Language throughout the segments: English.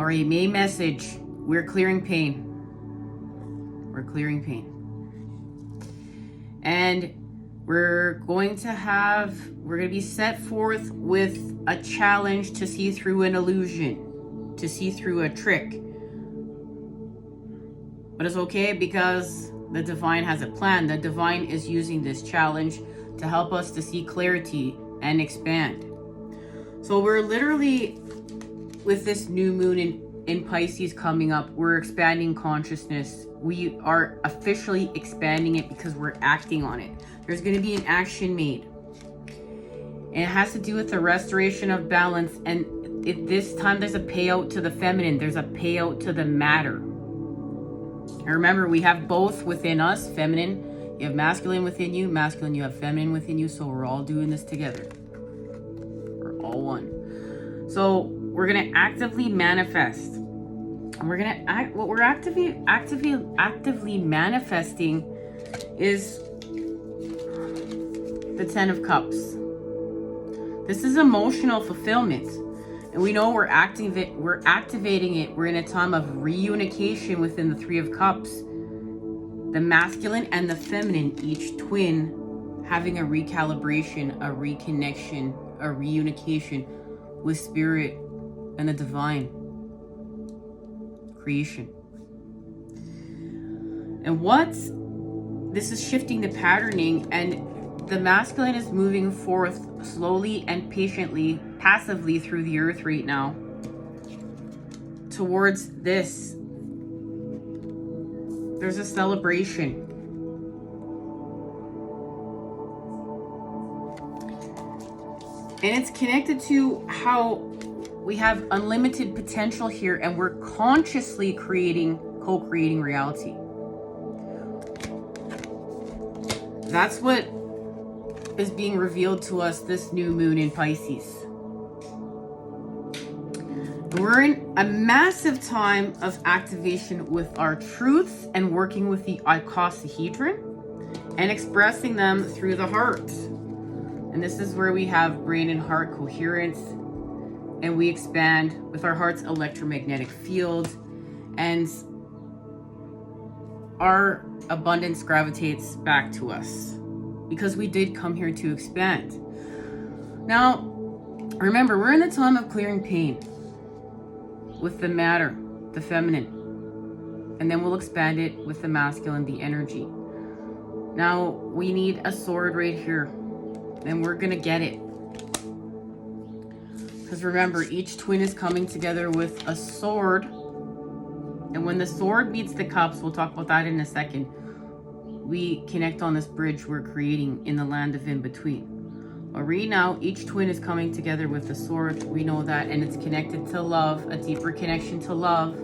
All right, main message. We're clearing pain. We're clearing pain. And we're going to be set forth with a challenge to see through an illusion, to see through a trick. But it's okay because the divine has a plan. The divine is using this challenge to help us to see clarity and expand. So we're literally, with this new moon in Pisces coming up, we're expanding consciousness. We are officially expanding it because we're acting on it. There's going to be an action made. And it has to do with the restoration of balance. And this time there's a payout to the feminine. There's a payout to the matter. And remember, we have both within us, feminine. You have masculine within you, masculine, you have feminine within you. So we're all doing this together. We're all one. So we're going to actively manifest. And we're going to act, what we're actively manifesting is the 10 of Cups. This is emotional fulfillment. And we know we're activating it. We're in a time of reunification within the 3 of Cups. The masculine and the feminine, each twin, having a recalibration, a reconnection, a reunification with spirit and the divine creation. And this is shifting the patterning, and the masculine is moving forth slowly and patiently, passively through the earth right now towards this. There's a celebration. And it's connected to how we have unlimited potential here, and we're consciously co-creating reality. That's what is being revealed to us this new moon in Pisces. We're in a massive time of activation with our truths and working with the icosahedron and expressing them through the heart. And this is where we have brain and heart coherence, and we expand with our heart's electromagnetic field, and our abundance gravitates back to us because we did come here to expand. Now, remember, we're in the time of clearing pain with the matter, the feminine, and then we'll expand it with the masculine, the energy. Now, we need a sword right here, and we're gonna get it. Because remember, each twin is coming together with a sword. And when the sword meets the cups, we'll talk about that in a second, we connect on this bridge we're creating in the land of in-between. But right now, each twin is coming together with the sword. We know that, and it's connected to love, a deeper connection to love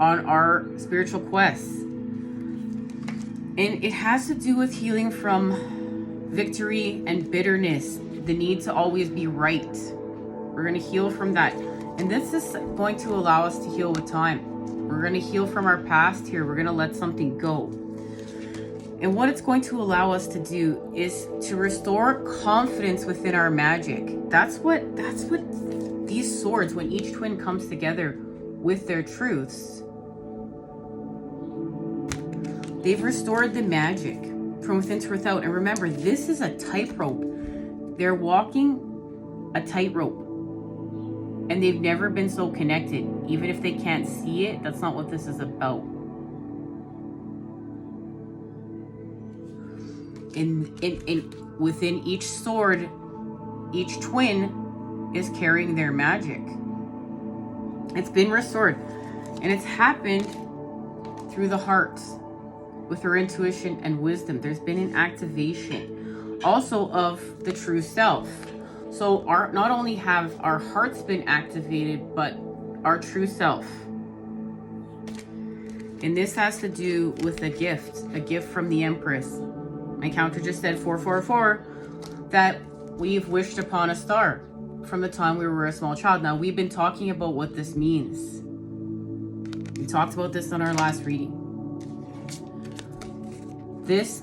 on our spiritual quests. And it has to do with healing from victory and bitterness, the need to always be right. We're going to heal from that. And this is going to allow us to heal with time. We're going to heal from our past here. We're going to let something go. And what it's going to allow us to do is to restore confidence within our magic. That's what these swords, when each twin comes together with their truths, they've restored the magic from within to without. And remember, this is a tightrope. They're walking a tightrope. And they've never been so connected. Even if they can't see it, that's not what this is about. Within each sword, each twin is carrying their magic. It's been restored. And it's happened through the heart, with our intuition and wisdom. There's been an activation also of the true self. So not only have our hearts been activated, but our true self. And this has to do with a gift from the Empress. My counter just said 444, that we've wished upon a star from the time we were a small child. Now, we've been talking about what this means. We talked about this on our last reading. This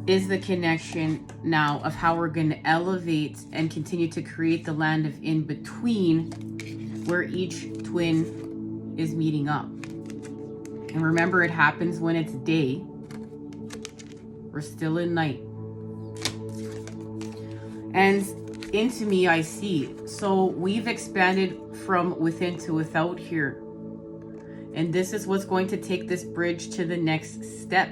is the connection now of how we're going to elevate and continue to create the land of in-between where each twin is meeting up. And remember, it happens when it's day. We're still in night. And into me, I see. So we've expanded from within to without here. And this is what's going to take this bridge to the next step.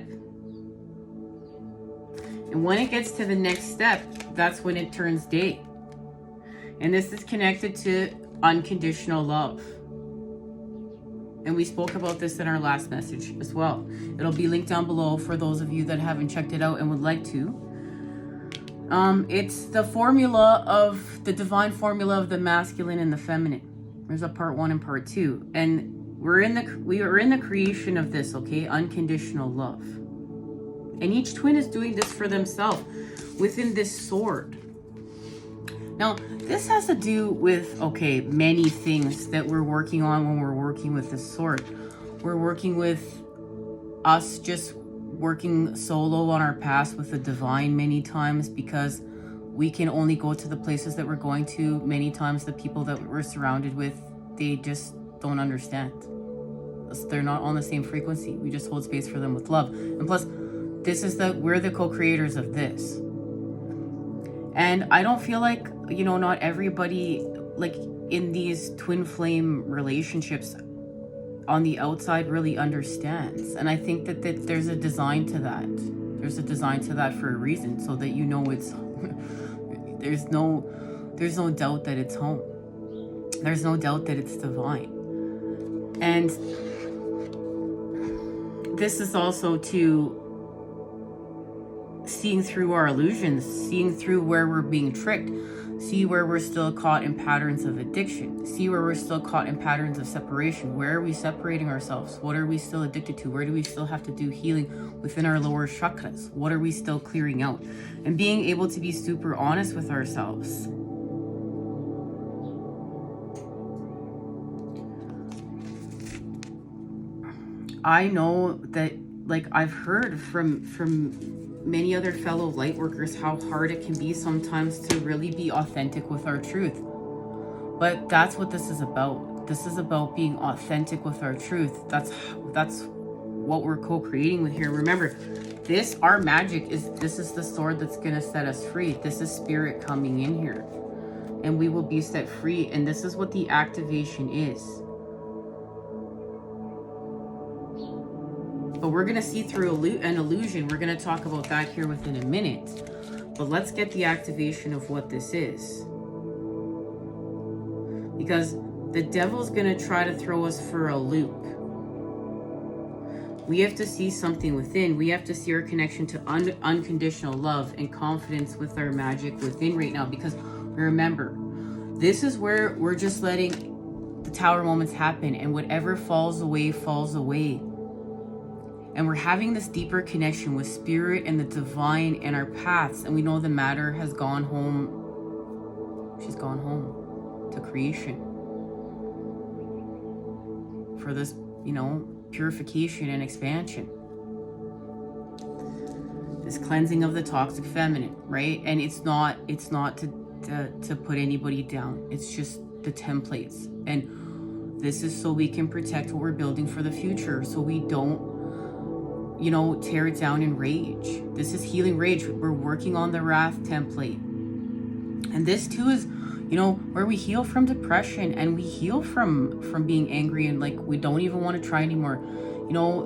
And when it gets to the next step, that's when it turns day. And this is connected to unconditional love. And we spoke about this in our last message as well. It'll be linked down below for those of you that haven't checked it out and would like to. It's the formula of the divine formula of the masculine and the feminine. There's a part 1 and part 2. And we are in the creation of this, okay? Unconditional love. And each twin is doing this for themselves within this sword. Now, this has to do with, okay, many things that we're working on when we're working with the sword. We're working with us just working solo on our past with the divine many times, because we can only go to the places that we're going to. Many times the people that we're surrounded with, they just don't understand. They're not on the same frequency. We just hold space for them with love. And plus, we're the co-creators of this. And I don't feel like, you know, not everybody, like in these twin flame relationships on the outside really understands. And I think that there's a design to that. There's a design to that for a reason, so that you know it's, there's no doubt that it's home. There's no doubt that it's divine. And this is also to seeing through our illusions, seeing through where we're being tricked, see where we're still caught in patterns of addiction, see where we're still caught in patterns of separation. Where are we separating ourselves? What are we still addicted to? Where do we still have to do healing within our lower chakras? What are we still clearing out? And being able to be super honest with ourselves. I know that, like, I've heard from many other fellow light workers how hard it can be sometimes to really be authentic with our truth. But that's what this is about. This is about being authentic with our truth. That's what we're co-creating with here. Remember, our magic this is the sword that's going to set us free. This is spirit coming in here, and we will be set free. And this is what the activation is. But we're going to see through an illusion. We're going to talk about that here within a minute. But let's get the activation of what this is. Because the devil's going to try to throw us for a loop. We have to see something within. We have to see our connection to unconditional love and confidence with our magic within right now. Because remember, this is where we're just letting the tower moments happen. And whatever falls away, falls away. And we're having this deeper connection with spirit and the divine and our paths. And we know the matter has gone home. She's gone home to creation. For this, you know, purification and expansion. This cleansing of the toxic feminine, right? And it's not to put anybody down. It's just the templates. And this is so we can protect what we're building for the future. So we don't, you know, tear it down in rage. This is healing rage. We're working on the wrath template. And this too is, you know, where we heal from depression, and we heal from being angry and like we don't even want to try anymore. You know,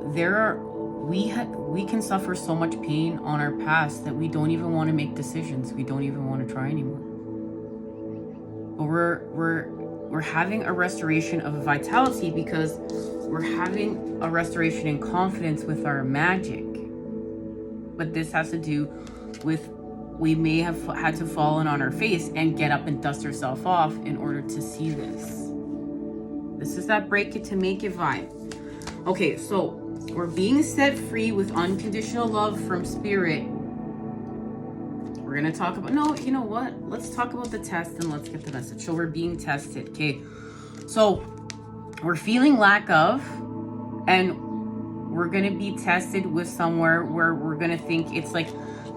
we can suffer so much pain on our past that we don't even want to make decisions. We don't even want to try anymore. But we're having a restoration of vitality, because we're having a restoration in confidence with our magic. But this has to do with, we may have had to fall on our face and get up and dust ourselves off in order to see this. This is that break it to make it vibe. Okay, so we're being set free with unconditional love from spirit. We're going to talk about, no, you know what? Let's talk about the test and let's get the message. So we're being tested, okay? So we're feeling lack of, and we're going to be tested with somewhere where we're going to think it's like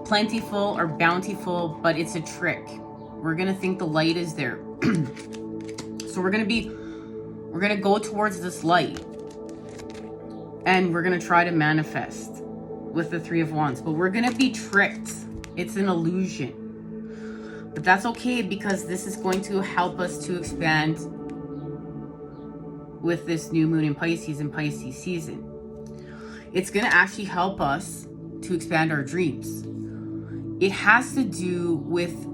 plentiful or bountiful, but it's a trick. We're going to think the light is there. So we're going to be We're going to go towards this light. And we're going to try to manifest with the Three of Wands. But we're going to be tricked. It's an illusion. But that's okay, because this is going to help us to expand with this new moon in Pisces and Pisces season. It's going to actually help us to expand our dreams. It has to do with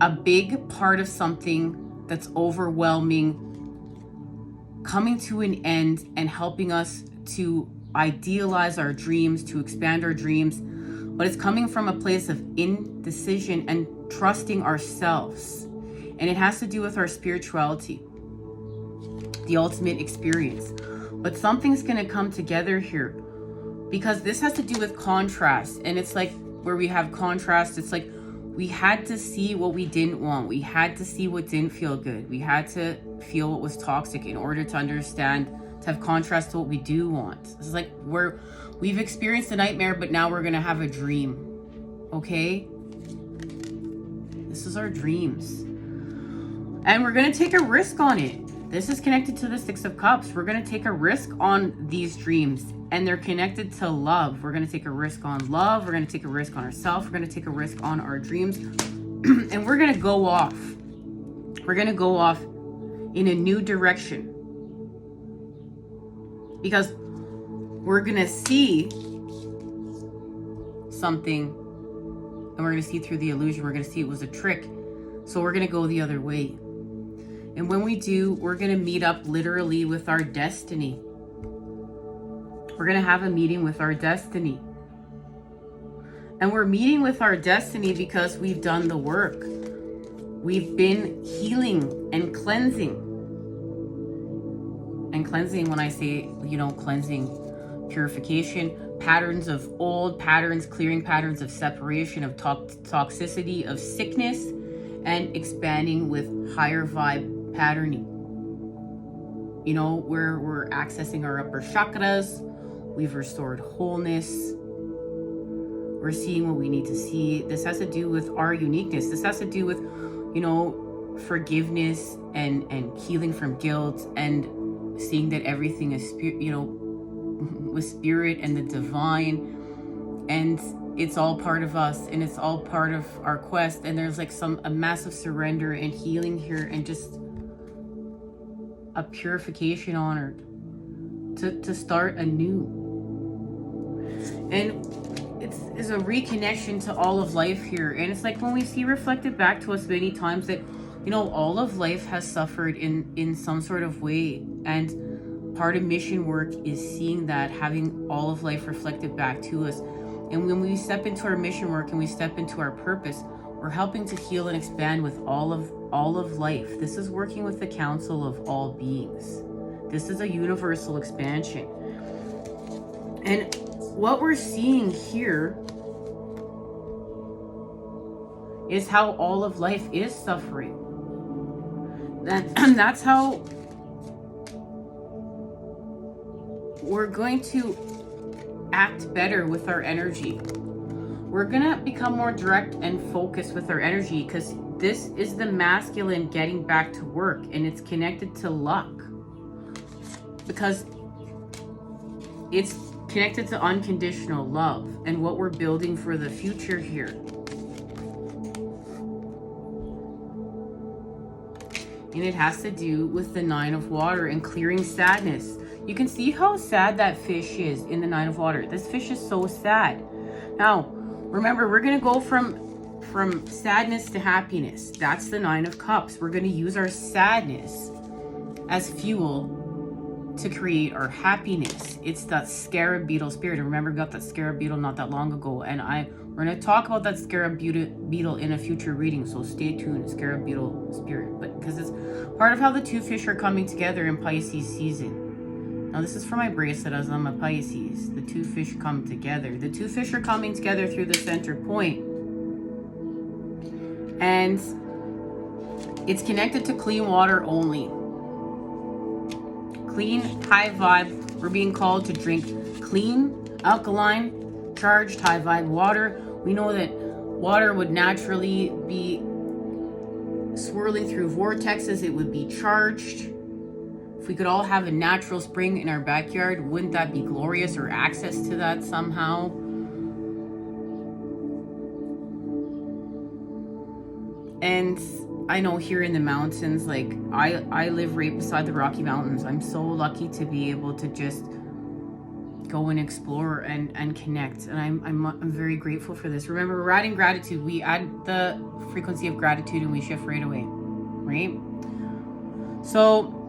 a big part of something that's overwhelming coming to an end and helping us to idealize our dreams, to expand our dreams. But it's coming from a place of indecision and trusting ourselves. And it has to do with our spirituality, the ultimate experience. But something's going to come together here, because this has to do with contrast. And it's like where we have contrast, it's like we had to see what we didn't want. We had to see what didn't feel good. We had to feel what was toxic in order to understand, to have contrast to what we do want. It's like we've experienced a nightmare, but now we're going to have a dream. Okay? This is our dreams. And we're going to take a risk on it. This is connected to the Six of Cups. We're going to take a risk on these dreams. And they're connected to love. We're going to take a risk on love. We're going to take a risk on ourselves. We're going to take a risk on our dreams. And we're going to go off. We're going to go off in a new direction. Because we're going to see something. And we're going to see through the illusion. We're going to see it was a trick. So we're going to go the other way. And when we do, we're going to meet up literally with our destiny. We're going to have a meeting with our destiny. And we're meeting with our destiny because we've done the work. We've been healing and cleansing. And cleansing, when I say, cleansing, purification, patterns of old patterns, clearing patterns of separation, of toxicity, of sickness, and expanding with higher vibe patterning. Where we're accessing our upper chakras. We've restored wholeness. We're seeing what we need to see. This has to do with our uniqueness. This has to do with, forgiveness and healing from guilt, and seeing that everything is, with spirit and the divine. And it's all part of us, and it's all part of our quest. And there's like a massive surrender and healing here, and just a purification honored to start anew. And it's a reconnection to all of life here. And it's like when we see reflected back to us many times that, all of life has suffered in some sort of way. And part of mission work is seeing that, having all of life reflected back to us. And when we step into our mission work and we step into our purpose, we're helping to heal and expand with all of life. This is working with the council of all beings. This is a universal expansion. And what we're seeing here is how all of life is suffering. That's how we're going to act better with our energy. We're going to become more direct and focused with our energy, because this is the masculine getting back to work, and it's connected to luck. Because it's connected to unconditional love and what we're building for the future here. And it has to do with the Nine of Water and clearing sadness. You can see how sad that fish is in the Nine of Water. This fish is so sad. Now, remember, we're going to go from sadness to happiness. That's the Nine of Cups. We're going to use our sadness as fuel to create our happiness. It's that scarab beetle spirit. And remember, we got that scarab beetle not that long ago. And we're going to talk about that scarab beetle in a future reading. So stay tuned, scarab beetle spirit. But because it's part of how the two fish are coming together in Pisces season. Now, this is for my bracelet as I'm a Pisces. The two fish come together. The two fish are coming together through the center point. And it's connected to clean water only. Clean, high vibe. We're being called to drink clean, alkaline, charged, high vibe water. We know that water would naturally be swirling through vortexes. It would be charged, If we could all have a natural spring in our backyard, wouldn't that be glorious, or access to that somehow? And I know here in the mountains, like I live right beside the Rocky Mountains. I'm so lucky to be able to just go and explore and connect. And I'm very grateful for this. Remember, we're adding gratitude. We add the frequency of gratitude and we shift right away, right? So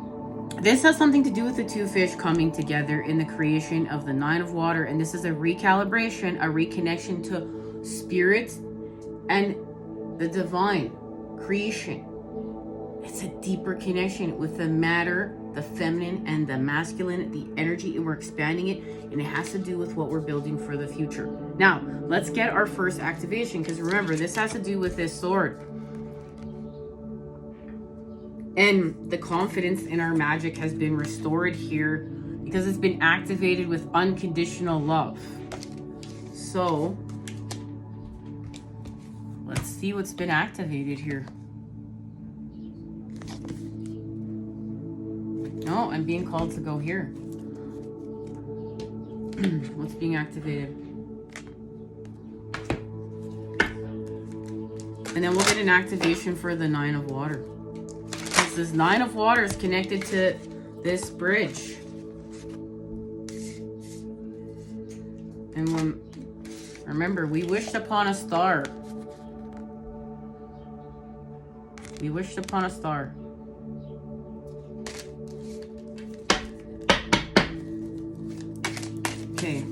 this has something to do with the two fish coming together in the creation of the Nine of Water. And this is a recalibration, a reconnection to spirit and the divine creation. It's a deeper connection with the matter, the feminine and the masculine, the energy, and we're expanding it. And it has to do with what we're building for the future. Now, let's get our first activation, because remember, this has to do with this sword. And the confidence in our magic has been restored here because it's been activated with unconditional love. So let's see what's been activated here. No, I'm being called to go here. What's being activated? And then we'll get an activation for the Nine of Water. This Nine of Water is connected to this bridge. And remember, we wished upon a star. We wished upon a star. Okay.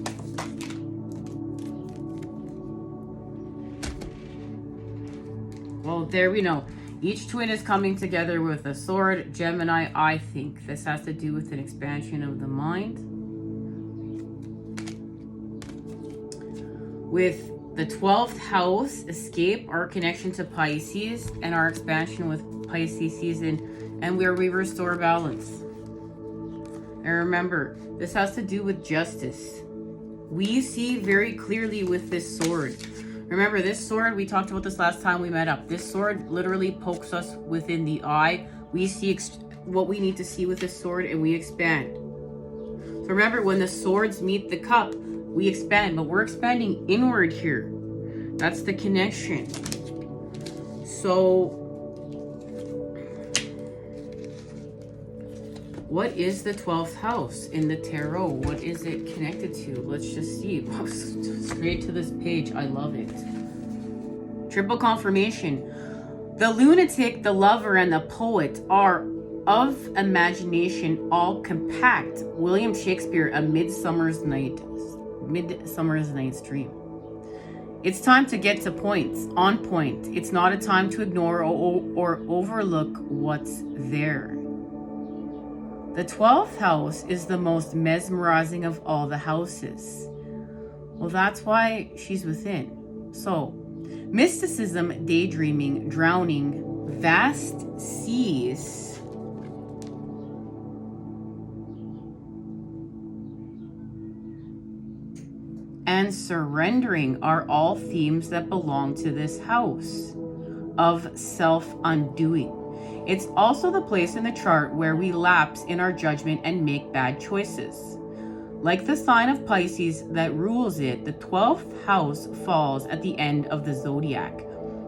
Well, there we know. Each twin is coming together with a sword. Gemini, I think this has to do with an expansion of the mind. With the 12th house, escape, our connection to Pisces, and our expansion with Pisces season, and where we restore balance. And remember, this has to do with justice. We see very clearly with this sword. Remember, this sword, we talked about this last time we met up. This sword literally pokes us within the eye. We see what we need to see with this sword, and we expand. So remember, when the swords meet the cup, we expand, but we're expanding inward here. That's the connection. So what is the 12th house in the tarot? What is it connected to? Let's just see. Straight to this page. I love it. Triple confirmation. The lunatic, the lover, and the poet are of imagination all compact. William Shakespeare, A Midsummer's Night's Dream. It's time to get to points, on point. It's not a time to ignore or overlook what's there. The 12th house is the most mesmerizing of all the houses. Well, that's why she's within. So, mysticism, daydreaming, drowning, vast seas, and surrendering are all themes that belong to this house of self-undoing. It's also the place in the chart where we lapse in our judgment and make bad choices. Like the sign of Pisces that rules it, the 12th house falls at the end of the zodiac,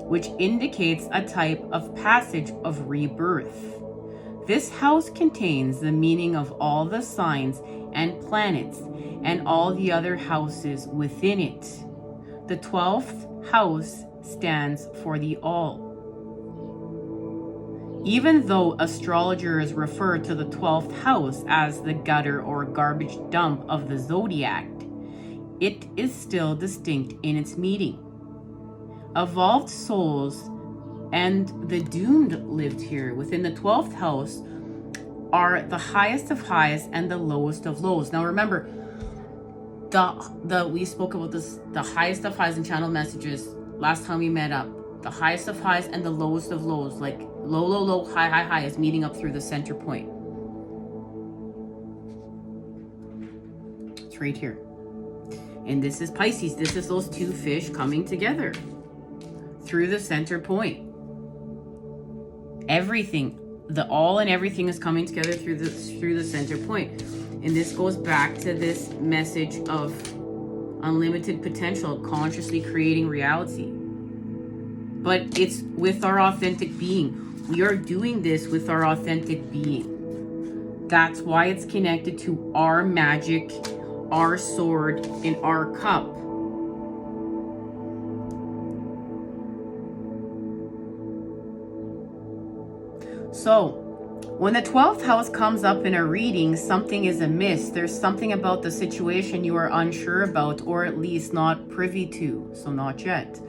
which indicates a type of passage of rebirth. This house contains the meaning of all the signs and planets and all the other houses within it. The 12th house stands for the all. Even though astrologers refer to the 12th house as the gutter or garbage dump of the zodiac, it is still distinct in its meaning. Evolved souls and the doomed lived here within the 12th house are the highest of highs and the lowest of lows. Now remember, we spoke about this, the highest of highs and channel messages last time we met up. The highest of highs and the lowest of lows, like low, low, low, high, high, high, is meeting up through the center point. It's right here. And this is Pisces. This is those two fish coming together through the center point. Everything, the all and everything is coming together through the center point. And this goes back to this message of unlimited potential, consciously creating reality. But it's with our authentic being. We are doing this with our authentic being. That's why it's connected to our magic, our sword, and our cup. So, when the 12th house comes up in a reading, something is amiss. There's something about the situation you are unsure about, or at least not privy to, so not yet.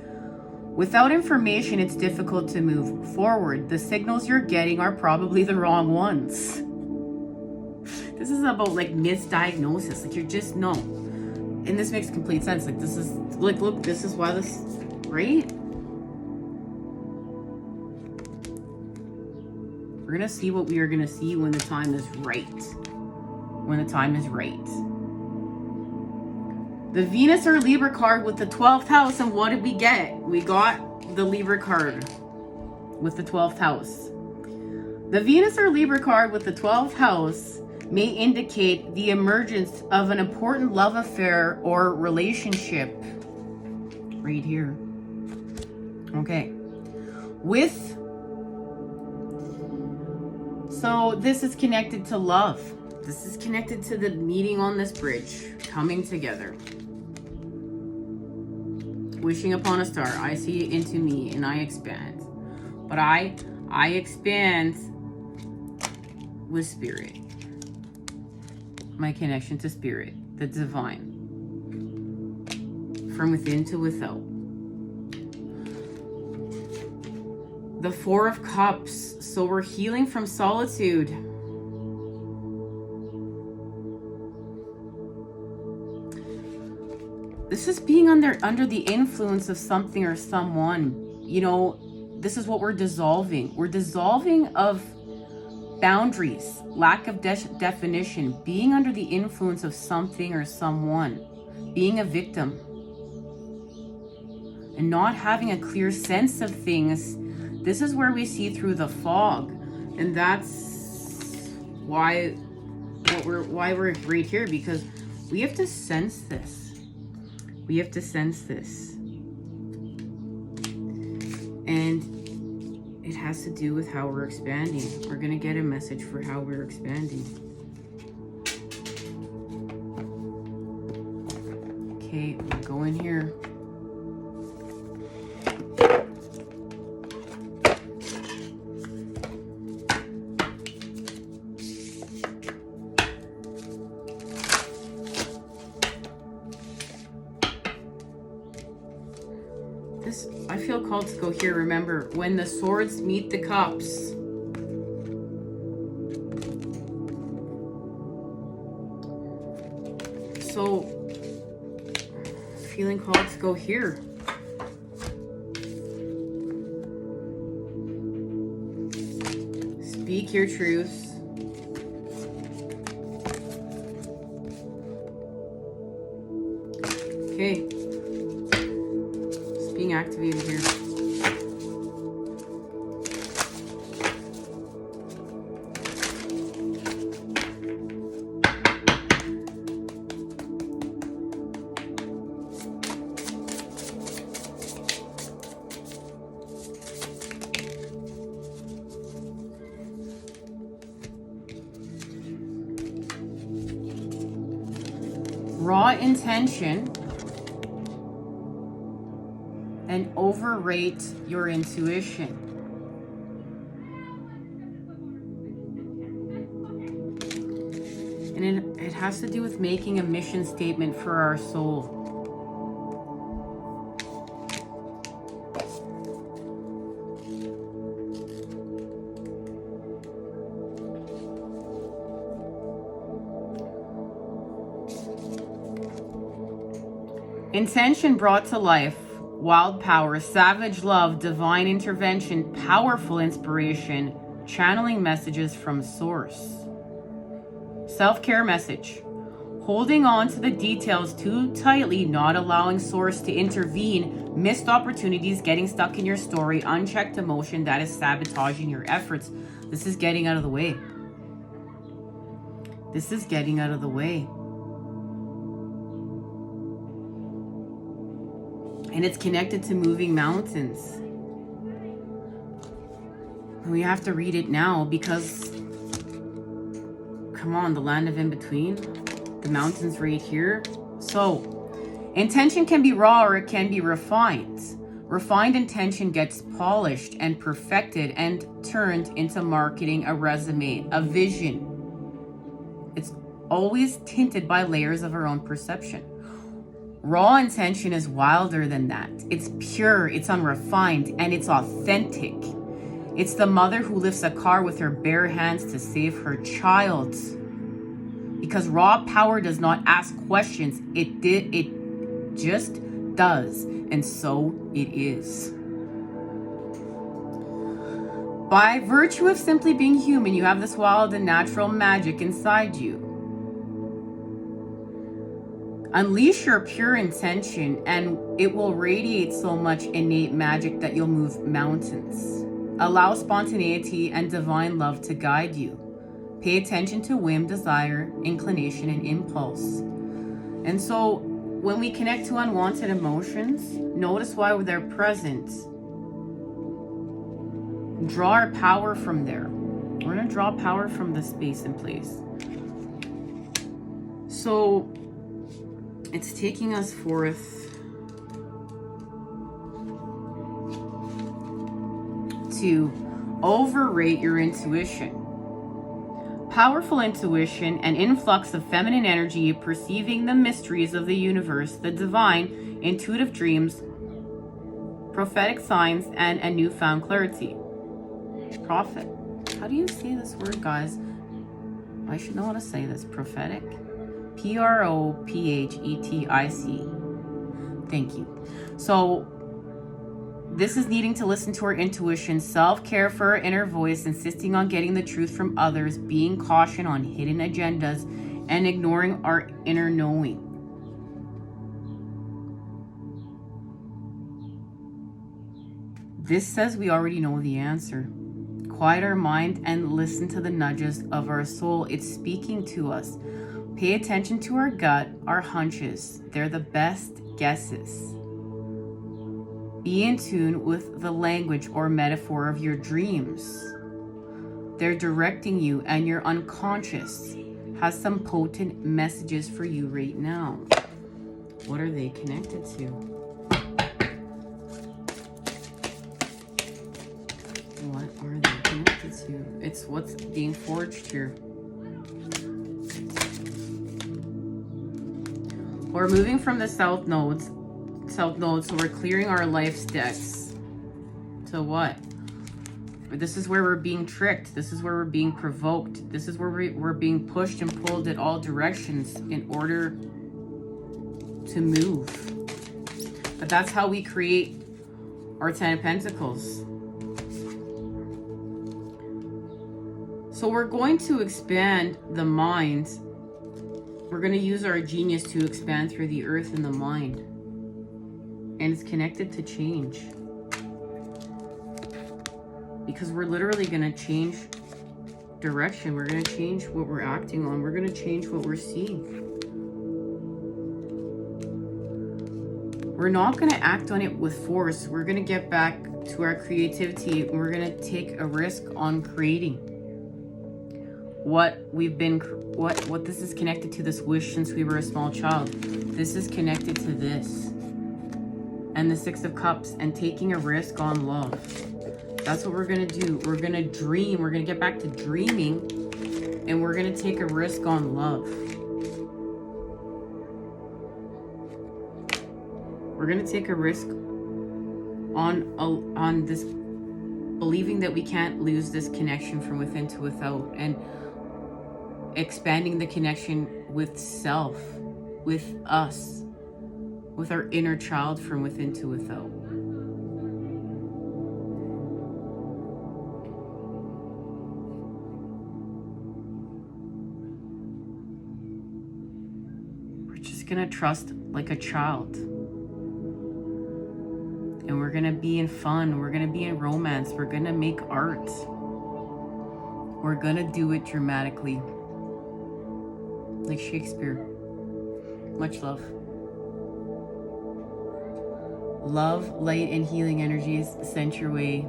Without information, it's difficult to move forward. The signals you're getting are probably the wrong ones. This is about like misdiagnosis, like you just know. And this makes complete sense. Like this is, like, look, this is why this, right? We're gonna see what we are gonna see when the time is right. When the time is right. The Venus or Libra card with the 12th house, and what did we get? We got the Libra card with the 12th house. The Venus or Libra card with the 12th house may indicate the emergence of an important love affair or relationship. Right here. Okay. So this is connected to love. This is connected to the meeting on this bridge, coming together. Wishing upon a star, I see it into me and I expand. But I expand with spirit. My connection to spirit, the divine. From within to without. The Four of Cups. So we're healing from solitude. This is being under the influence of something or someone. You know, this is what we're dissolving. We're dissolving of boundaries, lack of definition, being under the influence of something or someone, being a victim, and not having a clear sense of things. This is where we see through the fog, and that's why we're right here, because we have to sense this. We have to sense this, and it has to do with how we're expanding. We're gonna get a message for how we're expanding. Okay, we'll go in here. I feel called to go here. Remember, when the swords meet the cups. So, feeling called to go here. Speak your truths. Okay. Being activated here. Raw intention. And overrate your intuition. And it has to do with making a mission statement for our soul. Intention brought to life. Wild power, savage love, divine intervention, powerful inspiration, channeling messages from source. Self-care message. Holding on to the details too tightly, not allowing source to intervene, missed opportunities, getting stuck in your story, unchecked emotion that is sabotaging your efforts. This is getting out of the way. This is getting out of the way. And it's connected to moving mountains. And we have to read it now because, come on, the land of in between, the mountains right here. So, intention can be raw or it can be refined. Refined intention gets polished and perfected and turned into marketing, a resume, a vision. It's always tinted by layers of our own perception. Raw intention is wilder than that. It's pure, it's unrefined, and it's authentic. It's the mother who lifts a car with her bare hands to save her child. Because raw power does not ask questions. It just does. And so it is. By virtue of simply being human, you have this wild and natural magic inside you. Unleash your pure intention and it will radiate so much innate magic that you'll move mountains. Allow spontaneity and divine love to guide you. Pay attention to whim, desire, inclination, and impulse. And so when we connect to unwanted emotions, notice why they're present. Draw our power from there. We're going to draw power from the space and place. So it's taking us forth to overrate your intuition. Powerful intuition, an influx of feminine energy, perceiving the mysteries of the universe, the divine, intuitive dreams, prophetic signs, and a newfound clarity. Prophet. How do you say this word, guys? I should know how to say this. Prophetic. Prophetic. Thank you. So this is needing to listen to our intuition, self-care for our inner voice, insisting on getting the truth from others, being caution on hidden agendas, and ignoring our inner knowing. This says we already know the answer. Quiet our mind and listen to the nudges of our soul. It's speaking to us. Pay attention to our gut, our hunches. They're the best guesses. Be in tune with the language or metaphor of your dreams. They're directing you, and your unconscious has some potent messages for you right now. What are they connected to? What are they connected to? It's what's being forged here. We're moving from the south nodes, so we're clearing our life decks. So what? This is where we're being tricked. This is where we're being provoked. This is where we're being pushed and pulled in all directions in order to move. But that's how we create our 10 of Pentacles. So we're going to expand the mind. We're going to use our genius to expand through the earth and the mind. And it's connected to change. Because we're literally going to change direction. We're going to change what we're acting on. We're going to change what we're seeing. We're not going to act on it with force. We're going to get back to our creativity. And we're going to take a risk on creating what we've been, what this is connected to, this wish since we were a small child. This is connected to this. And the 6 of Cups and taking a risk on love. That's what we're going to do. We're going to dream. We're going to get back to dreaming. And we're going to take a risk on love. We're going to take a risk on this, believing that we can't lose this connection from within to without. And expanding the connection with self, with us, with our inner child from within to without. We're just gonna trust like a child. And we're gonna be in fun, we're gonna be in romance, we're gonna make art. We're gonna do it dramatically. Like Shakespeare. Much love. Love, light, and healing energies sent your way.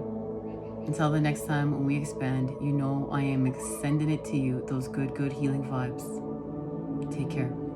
Until the next time when we expand, you know I am sending it to you, those good healing vibes. Take care.